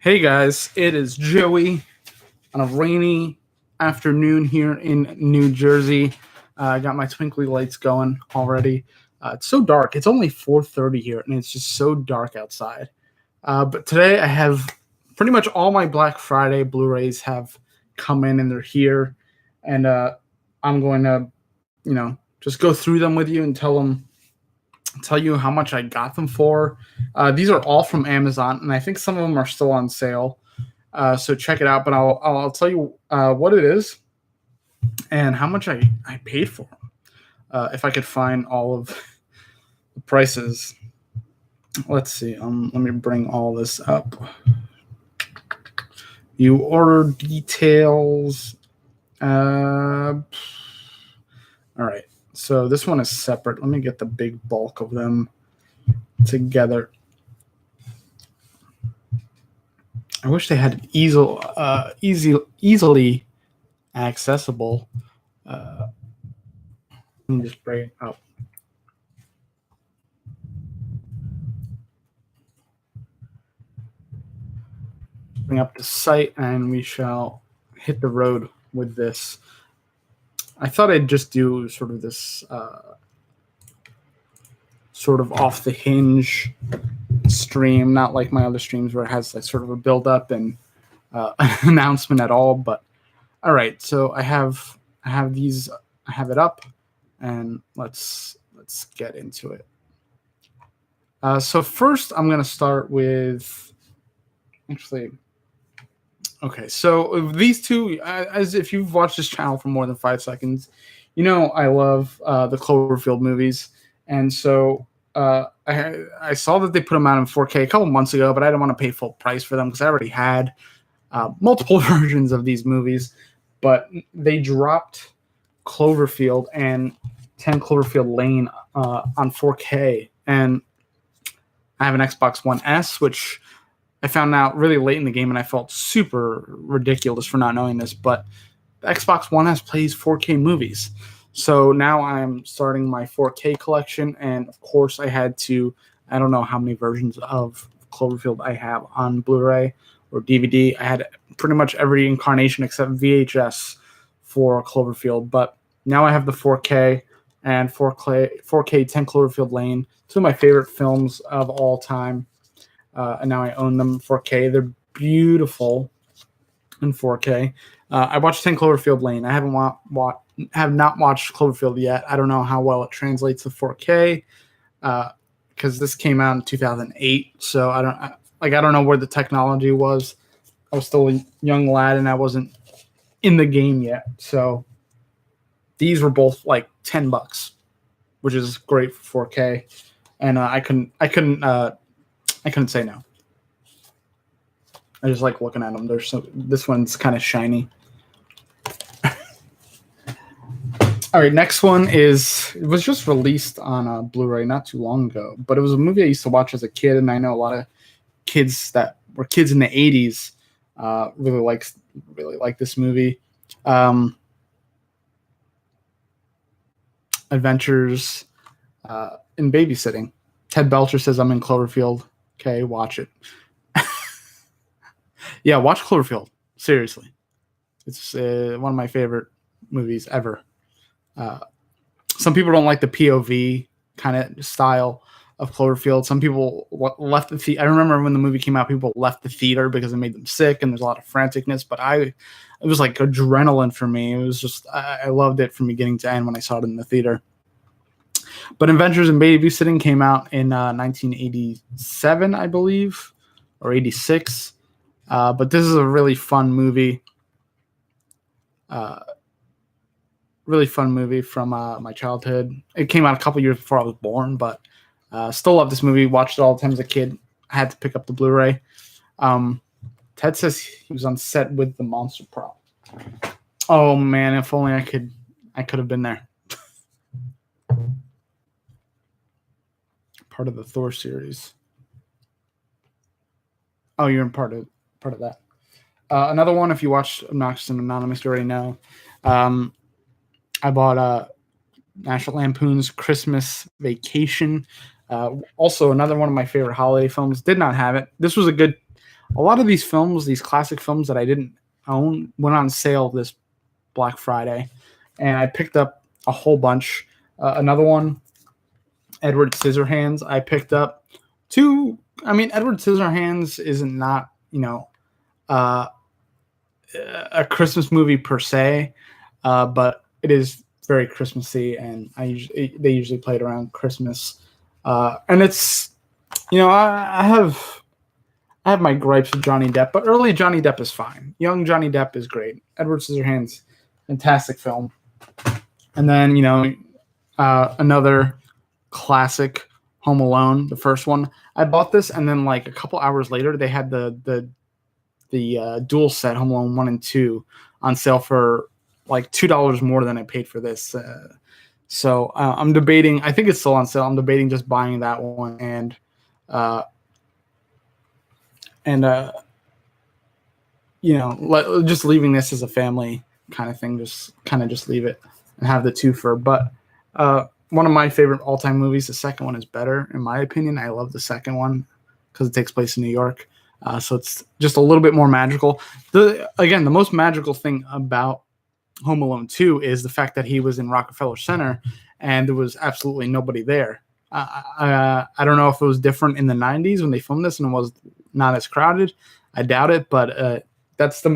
Hey guys, it is Joey on a rainy afternoon here in New Jersey. I got my twinkly lights going already. It's so dark. It's only 4:30 here, and it's just so dark outside. But today I have pretty much all my Black Friday Blu-rays have come in, and they're here. And I'm going to, just go through them with you and tell you how much I got them for. These are all from Amazon, and I think some of them are still on sale. So check it out. But I'll tell you what it is and how much I paid for them. If I could find all of the prices. Let's see. Let me bring all this up. You order details. All right. So this one is separate. Let me get the big bulk of them together. I wish they had it easily accessible. Let me just bring it up. Bring up the site, and we shall hit the road with this. I thought I'd just do sort of this sort of off the hinge stream, not like my other streams where it has like sort of a build up and an announcement at all. But all right, so I have these. I have it up, and let's get into it. So first, I'm gonna start with actually. Okay, so these two, as if you've watched this channel for more than 5 seconds, you know I love the Cloverfield movies, and so I saw that they put them out in 4K a couple months ago, but I didn't want to pay full price for them because I already had multiple versions of these movies. But they dropped Cloverfield and 10 Cloverfield Lane on 4K, and I have an Xbox One S, which I found out really late in the game, and I felt super ridiculous for not knowing this, but the Xbox One S plays 4K movies. So now I'm starting my 4K collection, and of course I don't know how many versions of Cloverfield I have on Blu-ray or DVD. I had pretty much every incarnation except VHS for Cloverfield, but now I have the 4K and 4K 10 Cloverfield Lane, two of my favorite films of all time. And now I own them 4K. They're beautiful in 4K. I watched 10 Cloverfield Lane. I have not watched Cloverfield yet. I don't know how well it translates to 4K because this came out in 2008. So I don't know where the technology was. I was still a young lad and I wasn't in the game yet. So these were both like $10, which is great for 4K. And I couldn't say no. I just like looking at them. This one's kind of shiny. All right, next one it was just released on Blu-ray not too long ago, but it was a movie I used to watch as a kid, and I know a lot of kids that were kids in the 80s really like this movie. Adventures in Babysitting. Ted Belcher says I'm in Cloverfield. Okay, watch it. Yeah, watch Cloverfield. Seriously. It's one of my favorite movies ever. Some people don't like the POV kind of style of Cloverfield. Some people left the theater. I remember when the movie came out, people left the theater because it made them sick and there's a lot of franticness. But it was like adrenaline for me. It was just, I loved it from beginning to end when I saw it in the theater. But Adventures in Babysitting came out in 1987, I believe, or 86. But this is a really fun movie. Really fun movie from my childhood. It came out a couple years before I was born, but still love this movie. Watched it all the time as a kid. I had to pick up the Blu-ray. Ted says he was on set with the monster prop. Oh man, if only I could have been there. Part of the Thor series. Oh, you're in part of that. Another one, if you watched Obnoxious and Anonymous, you already know. I bought National Lampoon's Christmas Vacation. Also, another one of my favorite holiday films. Did not have it. This was a good a lot of these films, these classic films that I didn't own, went on sale this Black Friday, and I picked up a whole bunch. Another one, Edward Scissorhands. I picked up two. I mean, Edward Scissorhands isn't not uh, a Christmas movie per se, but it is very Christmassy, and they usually play it around Christmas, and it's I have my gripes with Johnny Depp, but early Johnny Depp is fine. Young Johnny Depp is great. Edward Scissorhands, fantastic film. And then another classic, Home Alone, the first one. I bought this, and then like a couple hours later, they had the dual set Home Alone 1 and 2 on sale for like $2 more than I paid for this. So I'm debating. I think it's still on sale. I'm debating just buying that one just leaving this as a family kind of thing. Just leave it and have the twofer. But one of my favorite all-time movies. The second one is better, in my opinion. I love the second one because it takes place in New York. So it's just a little bit more magical. The most magical thing about Home Alone 2 is the fact that he was in Rockefeller Center and there was absolutely nobody there. I don't know if it was different in the 90s when they filmed this and it was not as crowded. I doubt it, but that's the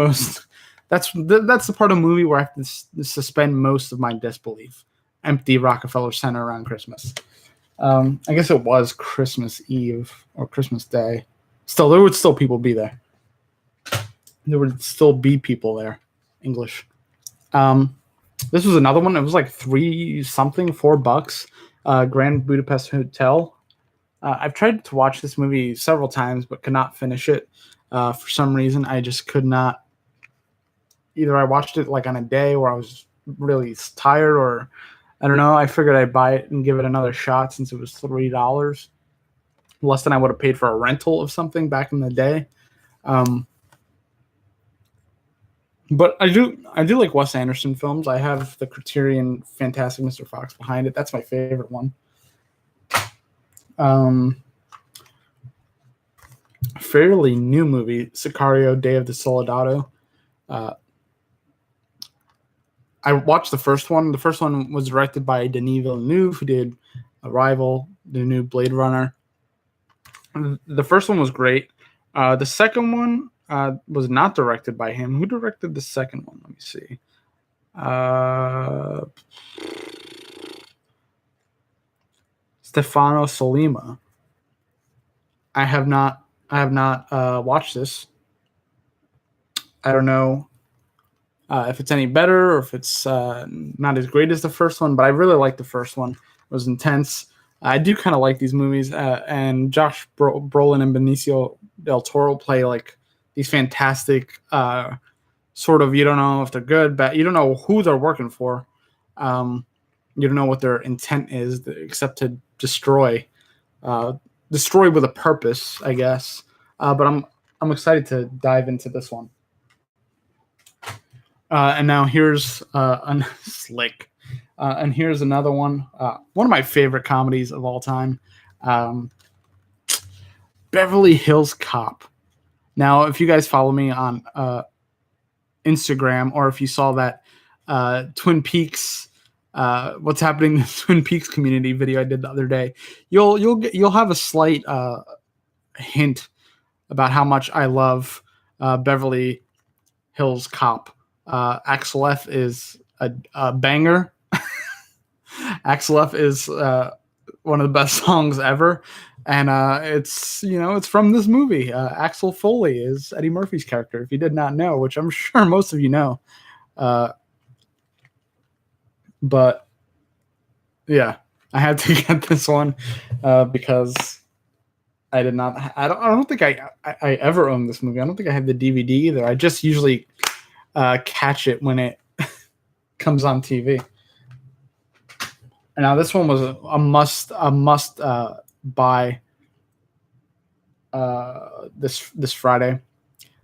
part of the movie where I have to suspend most of my disbelief. Empty Rockefeller Center around Christmas. I guess it was Christmas Eve or Christmas Day. Still, there would still people be there. There would still be people there. English. This was another one. It was like $4. Grand Budapest Hotel. I've tried to watch this movie several times, but could not finish it. For some reason, I just could not. Either I watched it like on a day where I was really tired, or I don't know. I figured I'd buy it and give it another shot since it was $3, less than I would have paid for a rental of something back in the day. But I do like Wes Anderson films. I have the Criterion Fantastic Mr. Fox behind it. That's my favorite one. Fairly new movie, Sicario: Day of the Soldado. I watched the first one. The first one was directed by Denis Villeneuve, who did Arrival, the new Blade Runner. The first one was great. The second one was not directed by him. Who directed the second one? Let me see. Stefano Sollima. I have not watched this. I don't know if it's any better or if it's not as great as the first one, but I really liked the first one. It was intense. I do kind of like these movies, and Josh Brolin and Benicio del Toro play like these fantastic sort of, you don't know if they're good, but you don't know who they're working for. You don't know what their intent is except to destroy with a purpose, I guess. But I'm excited to dive into this one. And now here's Slick. And here's another one. One of my favorite comedies of all time. Beverly Hills Cop. Now, if you guys follow me on Instagram, or if you saw that Twin Peaks, what's happening in the Twin Peaks community video I did the other day, you'll have a slight hint about how much I love Beverly Hills Cop. Axel F is a banger. Axel F is one of the best songs ever, and it's from this movie. Axel Foley is Eddie Murphy's character, if you did not know, which I'm sure most of you know. But yeah, I had to get this one because I did not. I don't think I ever owned this movie. I don't think I had the DVD either. I just usually catch it when it comes on TV. And now this one was a must buy this Friday.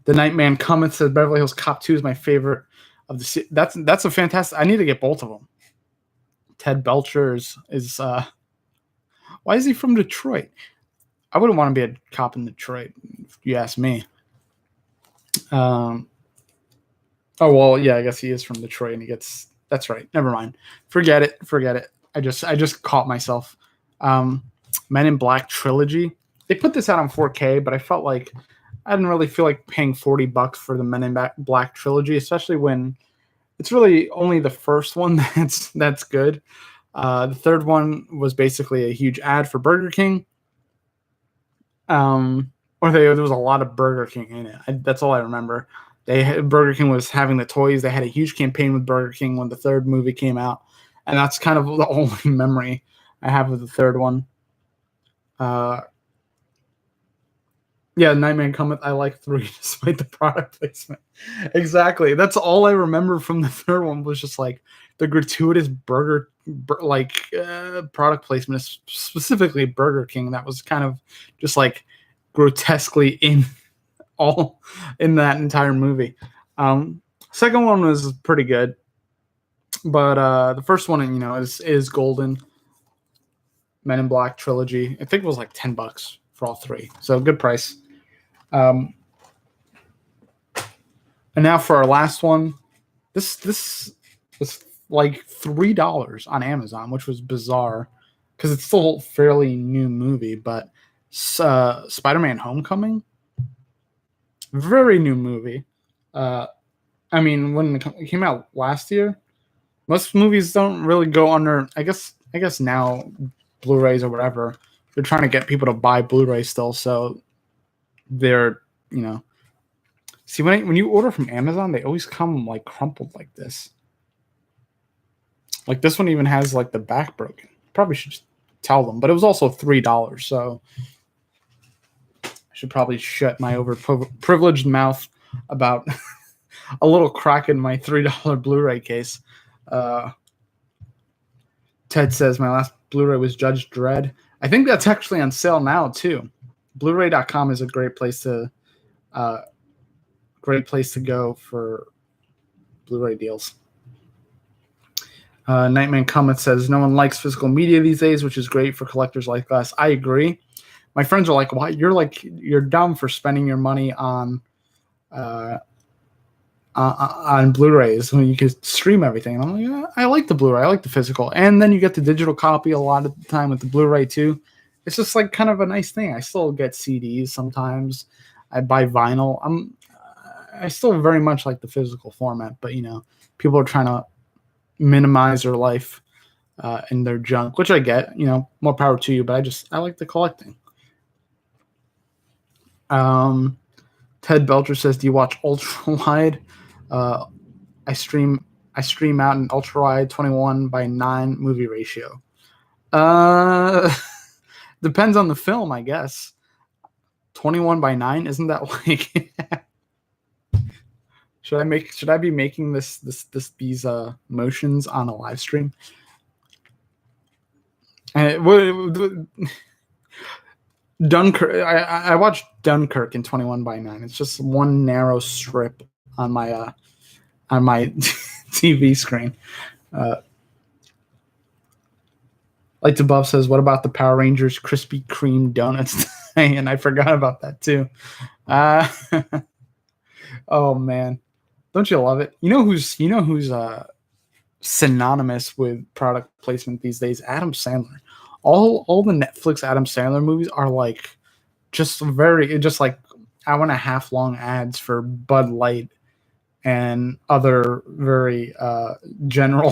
The Nightman Cometh says Beverly Hills Cop 2 is my favorite of the. That's a fantastic. I need to get both of them. Ted Belcher is why is he from Detroit? I wouldn't want to be a cop in Detroit, if you ask me. Um, oh well, yeah, I guess he is from Detroit, and he gets. That's right. Never mind. Forget it. Forget it. I just caught myself. Um, Men in Black trilogy. They put this out on 4K, but I felt like I didn't really feel like paying $40 for the Men in Black trilogy, especially when it's really only the first one that's good. The third one was basically a huge ad for Burger King. There was a lot of Burger King in it. That's all I remember. Burger King was having the toys. They had a huge campaign with Burger King when the third movie came out, and that's kind of the only memory I have of the third one. Uh, yeah, Nightmare Cometh. I like 3 despite the product placement. Exactly. That's all I remember from the third one was just like the gratuitous product placement, specifically Burger King. That was kind of just like grotesquely all in that entire movie. Second one was pretty good, but the first one, is golden. Men in Black trilogy. I think it was like $10 for all 3, so good price. And now for our last one, this was like $3 on Amazon, which was bizarre because it's still a fairly new movie. But Spider-Man: Homecoming, very new movie. I mean, when it came out last year, most movies don't really go under. I guess now Blu-rays or whatever, they're trying to get people to buy Blu-ray still, so they're see when you order from Amazon, they always come like crumpled like this. Like this one even has like the back broken. Probably should just tell them, but it was also $3, so I should probably shut my overprivileged mouth about a little crack in my $3 Blu-ray case. Ted says my last Blu-ray was Judge Dredd. I think that's actually on sale now too. Blu-ray.com is a great place to go for Blu-ray deals. Nightman Cometh says no one likes physical media these days, which is great for collectors like us. I agree. My friends are like, "Why? You're dumb for spending your money on Blu-rays when you could stream everything." And I'm like, yeah, I like the Blu-ray, I like the physical, and then you get the digital copy a lot of the time with the Blu-ray too. It's just like kind of a nice thing. I still get CDs sometimes. I buy vinyl. I still very much like the physical format, but people are trying to minimize their life in their junk, which I get. More power to you, but I like the collecting. Ted Belcher says, "Do you watch ultra wide?" I stream out an ultra wide 21:9 movie ratio. Depends on the film, I guess. 21:9, isn't that like? Should I be making these motions on a live stream? Dunkirk. I watched Dunkirk in 21:9. It's just one narrow strip on my TV screen. Lights Above says, "What about the Power Rangers Krispy Kreme donuts?" And I forgot about that too. Oh man, don't you love it? You know who's synonymous with product placement these days? Adam Sandler. All the Netflix Adam Sandler movies are like just like hour and a half long ads for Bud Light and other very general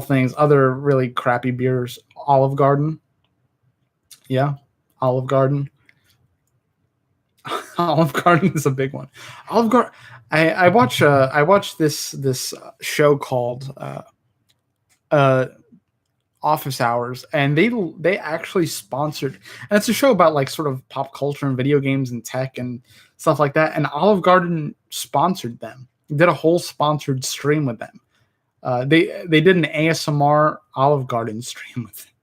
things, other really crappy beers. Olive Garden. Yeah, Olive Garden. Olive Garden is a big one. Olive Garden. I watch this show called Office Hours, and they actually sponsored, and it's a show about like sort of pop culture and video games and tech and stuff like that. And Olive Garden sponsored them. Did a whole sponsored stream with them. They did an ASMR Olive Garden stream with them.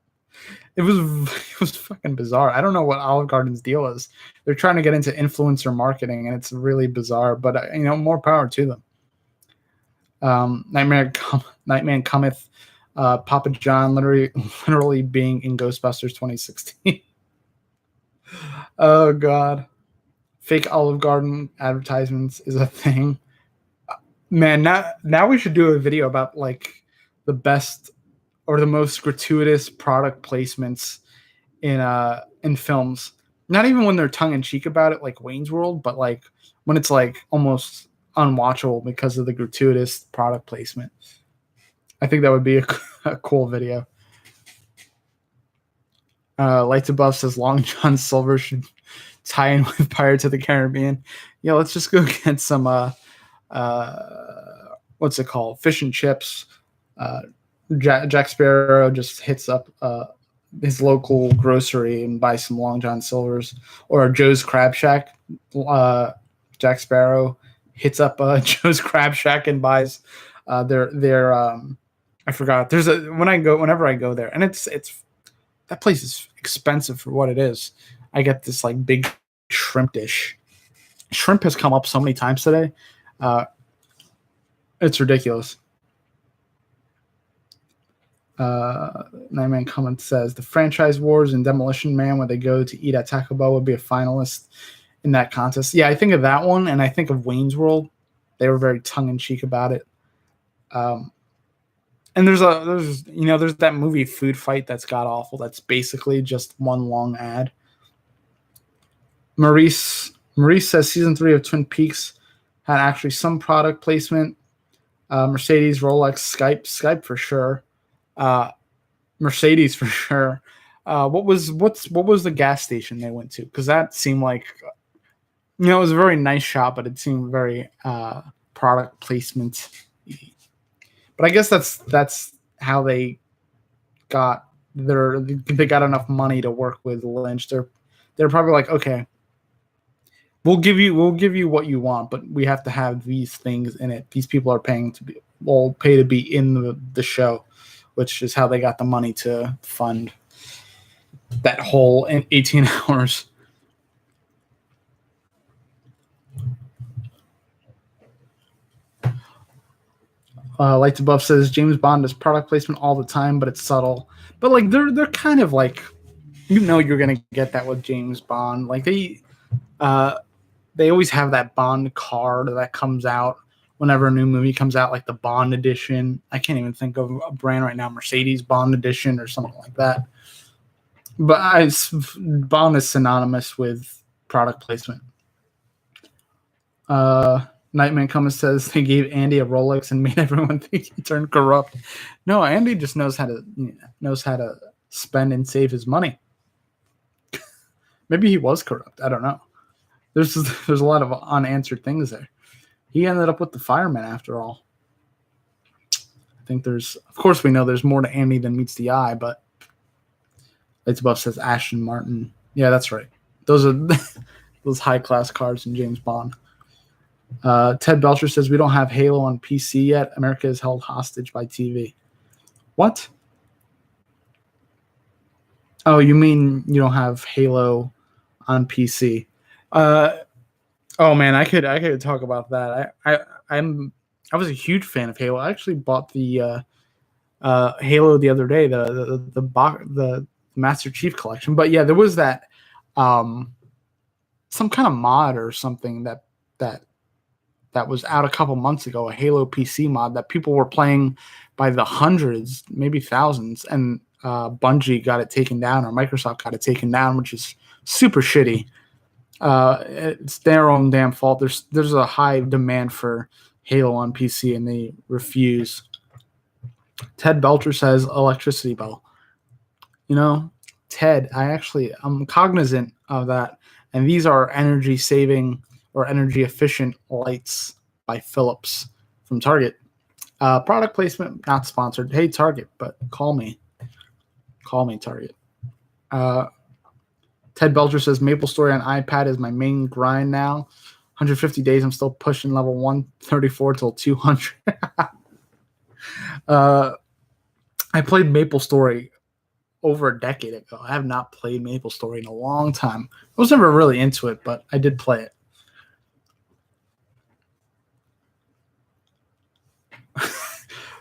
It was fucking bizarre. I don't know what Olive Garden's deal is. They're trying to get into influencer marketing, and it's really bizarre. But more power to them. Nightman Cometh. Papa John literally being in Ghostbusters 2016. Oh God. Fake Olive Garden advertisements is a thing. Man, now we should do a video about like the best or the most gratuitous product placements in films. Not even when they're tongue in cheek about it, like Wayne's World, but like when it's like almost unwatchable because of the gratuitous product placement. I think that would be a cool video. Lights Above says Long John Silver should tie in with Pirates of the Caribbean. Yeah, let's just go get some what's it called? Fish and chips. Jack Sparrow just hits up his local grocery and buys some Long John Silvers, or Joe's Crab Shack. Jack Sparrow hits up Joe's Crab Shack and buys their I forgot. Whenever I go there, and it's that place is expensive for what it is. I get this like big shrimp dish. Shrimp has come up so many times today. It's ridiculous. Nightman Comment says the Franchise Wars and Demolition Man, when they go to eat at Taco Bell, would be a finalist in that contest. Yeah, I think of that one, and I think of Wayne's World. They were very tongue in cheek about it. And there's that movie Food Fight that's god awful. That's basically just one long ad. Maurice says season 3 of Twin Peaks had actually some product placement. Mercedes, Rolex, Skype for sure. Mercedes for sure. What was the gas station they went to? Because that seemed like, it was a very nice shop, but it seemed very product placement. But I guess that's how they got enough money to work with Lynch. They're probably like, okay, we'll give you what you want, but we have to have these things in it. These people are pay to be in the show, which is how they got the money to fund that whole 18 hours. Lights Above says James Bond does product placement all the time, but it's subtle. But like they're kind of like, you're gonna get that with James Bond. Like they always have that Bond card that comes out whenever a new movie comes out, like the Bond edition. I can't even think of a brand right now, Mercedes Bond edition or something like that. But Bond is synonymous with product placement. Nightman Cummins says they gave Andy a Rolex and made everyone think he turned corrupt. No, Andy just knows how to spend and save his money. Maybe he was corrupt. I don't know. There's a lot of unanswered things there. He ended up with the fireman after all. I think of course we know there's more to Andy than meets the eye, but Lights Above says Ashton Martin. Yeah, that's right. Those are those high class cars in James Bond. Ted Belcher says we don't have Halo on PC yet. America is held hostage by TV. What? Oh, you mean you don't have Halo on PC? Oh man, I could talk about that. I was a huge fan of Halo. I actually bought the Halo the other day, the Master Chief Collection. But yeah, there was that some kind of mod or something that was out a couple months ago, a Halo PC mod that people were playing by the hundreds, maybe thousands, and Bungie got it taken down, or Microsoft got it taken down, which is super shitty. It's their own damn fault. There's a high demand for Halo on PC, and they refuse. Ted Belcher says electricity bill. Ted, I'm cognizant of that, and these are energy saving or energy efficient lights by Philips from Target. Product placement not sponsored. Hey Target, but call me Target. Ted Belcher says MapleStory on iPad is my main grind now. 150 days, I'm still pushing level 134 till 200. I played MapleStory over a decade ago. I have not played MapleStory in a long time. I was never really into it, but I did play it.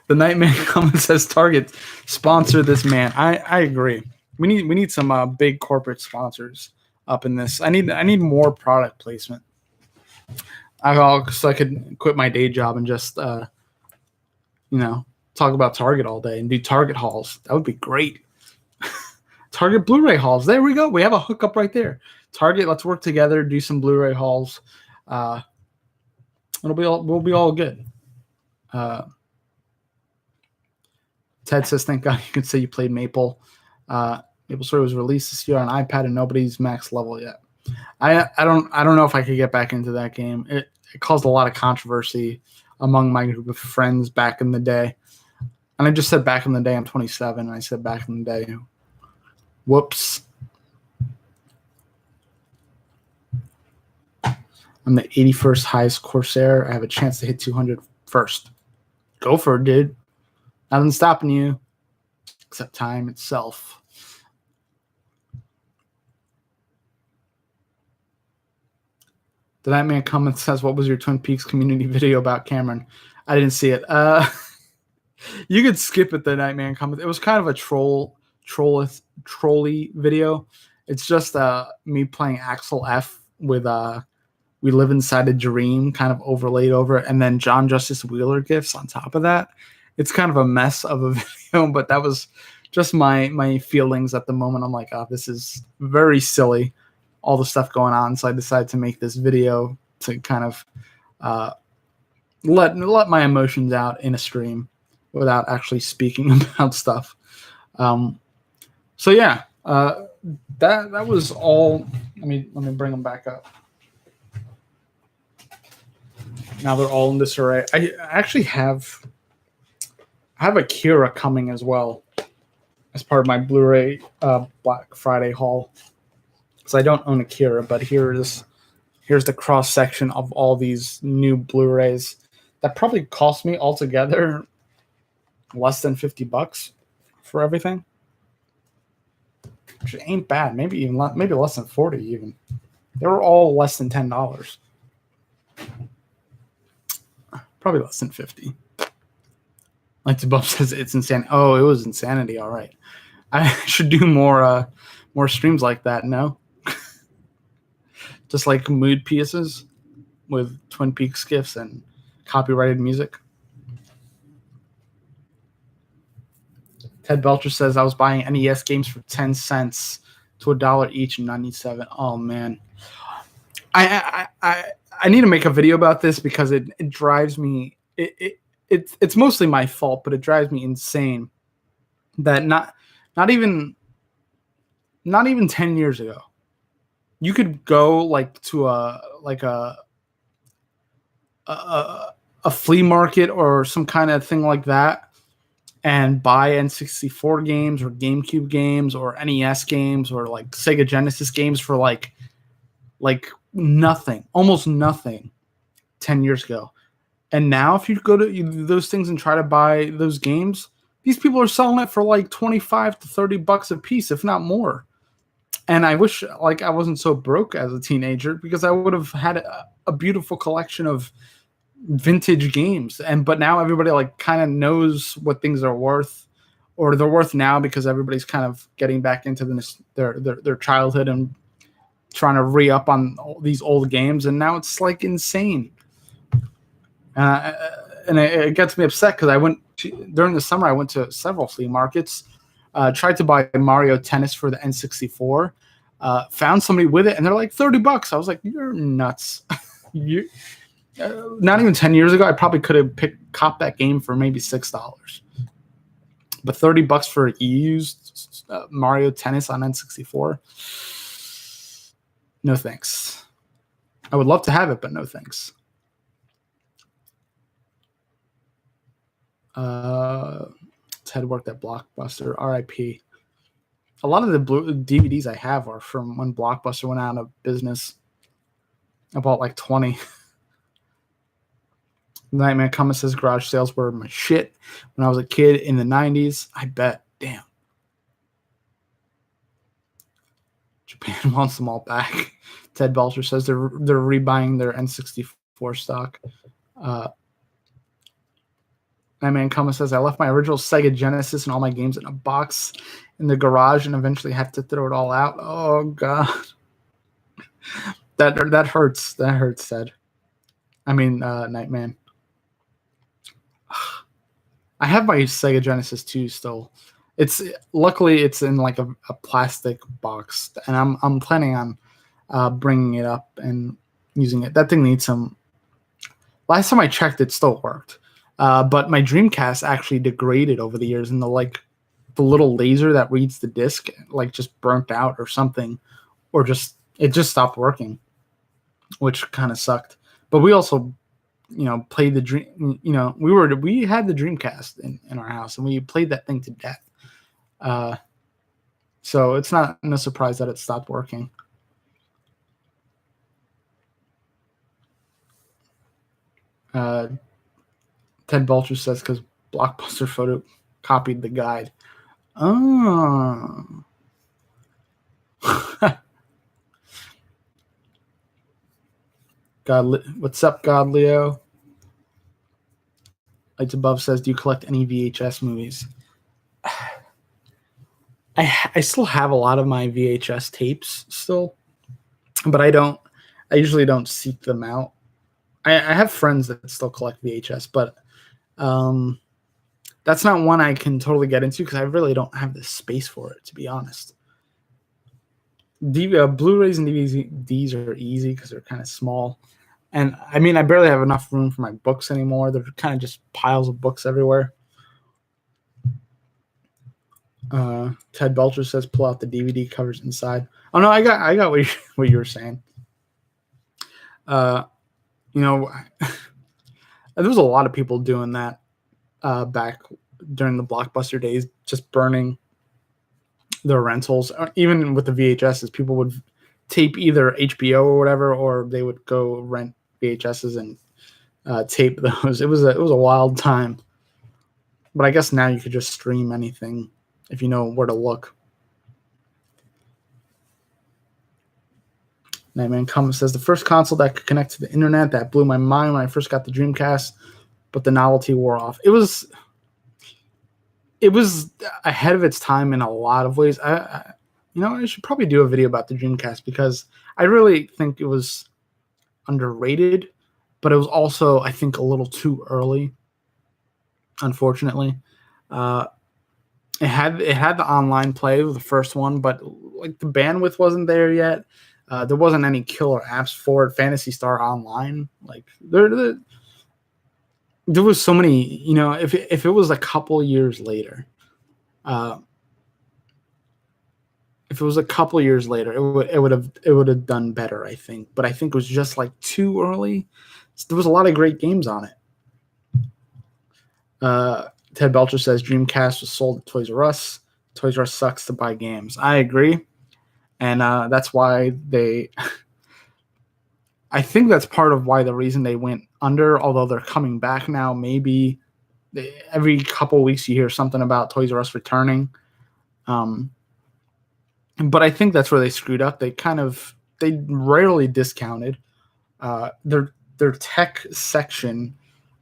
The Nightman comment says Target sponsor this man. I agree. We need some big corporate sponsors up in this. I need more product placement. So I could quit my day job and just talk about Target all day and do Target hauls. That would be great. Target Blu-ray hauls. There we go. We have a hookup right there. Target, let's work together, do some Blu-ray hauls. We'll be all good. Ted says, "Thank God you can say you played Maple. Maple Story was released this year on iPad and nobody's max level yet. I don't know if I could get back into that game. It caused a lot of controversy among my group of friends back in the day. And I just said back in the day. I'm 27, and I said back in the day. Whoops. I'm the 81st highest Corsair. I have a chance to hit 200 first. Go for it, dude. Nothing's stopping you except time itself." The Nightman comment says, "What was your Twin Peaks community video about Cameron?" I didn't see it. You could skip it, the Nightman comment. It was kind of a trolly video. It's just me playing Axel F with We Live Inside a Dream kind of overlaid over it, and then John Justice Wheeler gifs on top of that. It's kind of a mess of a video, but that was just my feelings at the moment. I'm like, oh, this is very silly, all the stuff going on. So I decided to make this video to kind of let my emotions out in a stream without actually speaking about stuff. So yeah, that was all. Let me bring them back up. Now they're all in disarray. I actually have Akira coming as well as part of my Blu-ray Black Friday haul. So I don't own Akira, but here's the cross section of all these new Blu-rays that probably cost me altogether less than $50 for everything, which ain't bad. Maybe less than 40 even. They were all less than $10. Probably less than 50. Like the Bub says, it's insane. Oh, it was insanity. All right. I should do more streams like that. No, just like mood pieces with Twin Peaks gifs and copyrighted music. Ted Belcher says, "I was buying NES games for 10 cents to $1 each in 97. Oh man. I need to make a video about this because it drives me. It's mostly my fault, but it drives me insane that not even 10 years ago, you could go like to a flea market or some kind of thing like that and buy N64 games or GameCube games or NES games or like Sega Genesis games for like nothing, almost nothing 10 years ago. And now if you go to those things and try to buy those games, these people are selling it for like $25 to $30 a piece, if not more. And I wish like I wasn't so broke as a teenager because I would have had a beautiful collection of vintage games. But now everybody like kind of knows what things are worth, or they're worth now because everybody's kind of getting back into their childhood and trying to re-up on all these old games. And now it's like insane. And it gets me upset because during the summer, I went to several flea markets, tried to buy Mario Tennis for the N64, found somebody with it, and they're like $30. I was like, you're nuts. Not even 10 years ago, I probably could have copped that game for maybe $6. But $30 for a used Mario Tennis on N64? No thanks. I would love to have it, but no thanks. Ted worked at Blockbuster. RIP. A lot of the DVDs I have are from when Blockbuster went out of business. I bought like 20. Nightmare comment says garage sales were my shit when I was a kid in the 90s. I bet. Damn. Japan wants them all back. Ted Belcher says they're rebuying their N64 stock. Nightman comment says, I left my original Sega Genesis and all my games in a box in the garage and eventually had to throw it all out. Oh, God. That hurts. That hurts, Ted. I mean, Nightman. I have my Sega Genesis 2 still. It's luckily it's in like a plastic box, and I'm planning on bringing it up and using it. That thing needs some. Last time I checked, it still worked, but my Dreamcast actually degraded over the years, and the little laser that reads the disc like just burnt out or something, or just it just stopped working, which kind of sucked. But we also, played the dream. We had the Dreamcast in our house, and we played that thing to death. So it's not no surprise that it stopped working. Ted Belcher says because Blockbuster Photo copied the guide. Oh. What's up, God Leo? Lights Above says, do you collect any VHS movies? I still have a lot of my VHS tapes still, but I usually don't seek them out. I have friends that still collect VHS, but that's not one I can totally get into because I really don't have the space for it, to be honest. Blu-rays and DVDs are easy because they're kind of small. And I mean, I barely have enough room for my books anymore. They're kind of just piles of books everywhere. Ted Belcher says, pull out the DVD covers inside. Oh no, I got what you were saying. There was a lot of people doing that back during the Blockbuster days, just burning their rentals. Even with the VHSs, people would tape either HBO or whatever, or they would go rent VHSs and tape those. It was a wild time. But I guess now you could just stream anything if you know where to look. Nightman Comment says, the first console that could connect to the internet that blew my mind when I first got the Dreamcast, but the novelty wore off. It was ahead of its time in a lot of ways. I should probably do a video about the Dreamcast because I really think it was underrated, but it was also, I think, a little too early, unfortunately. It had the online play with the first one, but like the bandwidth wasn't there yet. There wasn't any killer apps for it. Phantasy Star Online, like there was so many. If it was a couple years later, it would have done better, I think. But I think it was just like too early. There was a lot of great games on it. Ted Belcher says Dreamcast was sold at Toys R Us. Toys R Us sucks to buy games. I agree. And that's why I think that's part of why the reason they went under, although they're coming back now. Maybe every couple of weeks you hear something about Toys R Us returning. But I think that's where they screwed up. They rarely discounted. Their tech section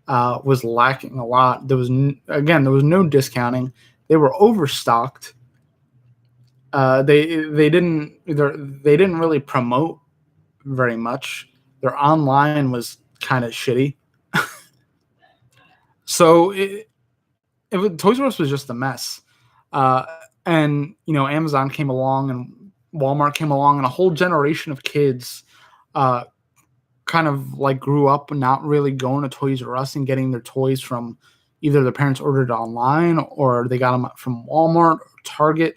was lacking a lot. There was no discounting. They were overstocked. They didn't really promote very much. Their online was kind of shitty. So Toys R Us was just a mess. And Amazon came along and Walmart came along, and a whole generation of kids kind of like grew up not really going to Toys R Us and getting their toys from either their parents ordered online or they got them from Walmart or Target.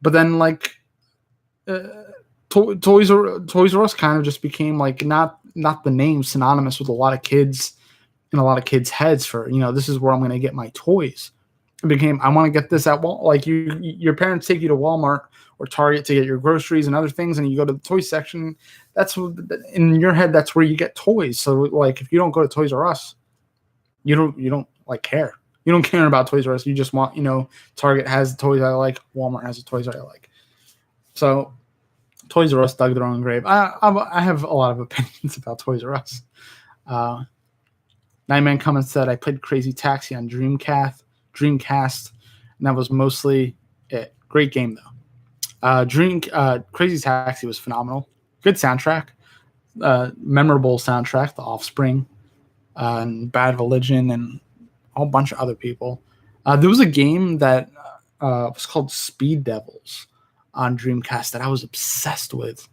But then like Toys R Us kind of just became like not the name synonymous with a lot of kids in a lot of kids' heads for, this is where I'm going to get my toys. It became, I want to get this at Walmart. Like your parents take you to Walmart or Target to get your groceries and other things, and you go to the toy section. That's in your head. That's where you get toys. So like, if you don't go to Toys R Us, you don't like care. You don't care about Toys R Us. You just want, Target has the toys I like. Walmart has the toys I like. So Toys R Us dug their own grave. I have a lot of opinions about Toys R Us. Nightman Comment said, I played Crazy Taxi on Dreamcast, and that was mostly it. Great game though. Crazy Taxi was phenomenal. good soundtrack, memorable soundtrack, The Offspring, and Bad Religion, and a whole bunch of other people. There was a game that was called Speed Devils on Dreamcast that I was obsessed with.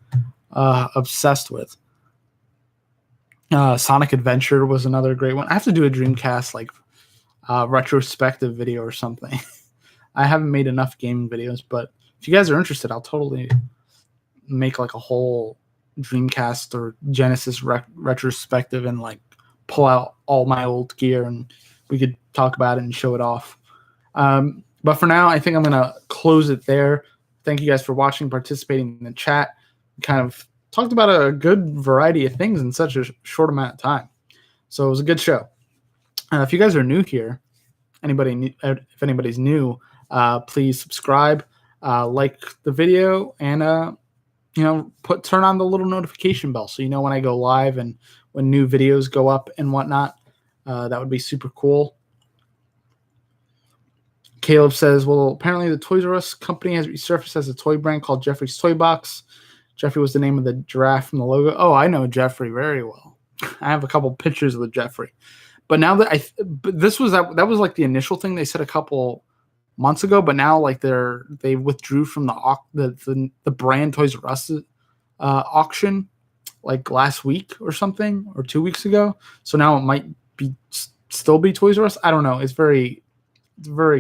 Sonic Adventure was another great one. I have to do a Dreamcast like retrospective video or something. I haven't made enough gaming videos, but if you guys are interested, I'll totally make like a whole Dreamcast or Genesis retrospective and like pull out all my old gear and we could talk about it and show it off. But for now, I think I'm going to close it there. Thank you guys for watching, participating in the chat. We kind of talked about a good variety of things in such a short amount of time. So it was a good show. If you guys are new here, if anybody's new, please subscribe, like the video, and turn on the little notification bell so you know when I go live and when new videos go up and whatnot. That would be super cool. Caleb says, well, apparently the Toys R Us company has resurfaced as a toy brand called Jeffrey's Toy Box. Jeffrey was the name of the giraffe from the logo. Oh, I know Jeffrey very well. I have a couple pictures of the Jeffrey. But now that that was like the initial thing they said a couple months ago, but now like they withdrew from the brand Toys R Us auction like last week or something, or 2 weeks ago. So now it might still be Toys R Us. I don't know. It's very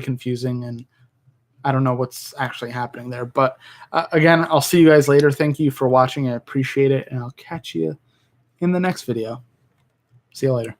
confusing, and I don't know what's actually happening there. But again, I'll see you guys later. Thank you for watching. I appreciate it, and I'll catch you in the next video. See you later.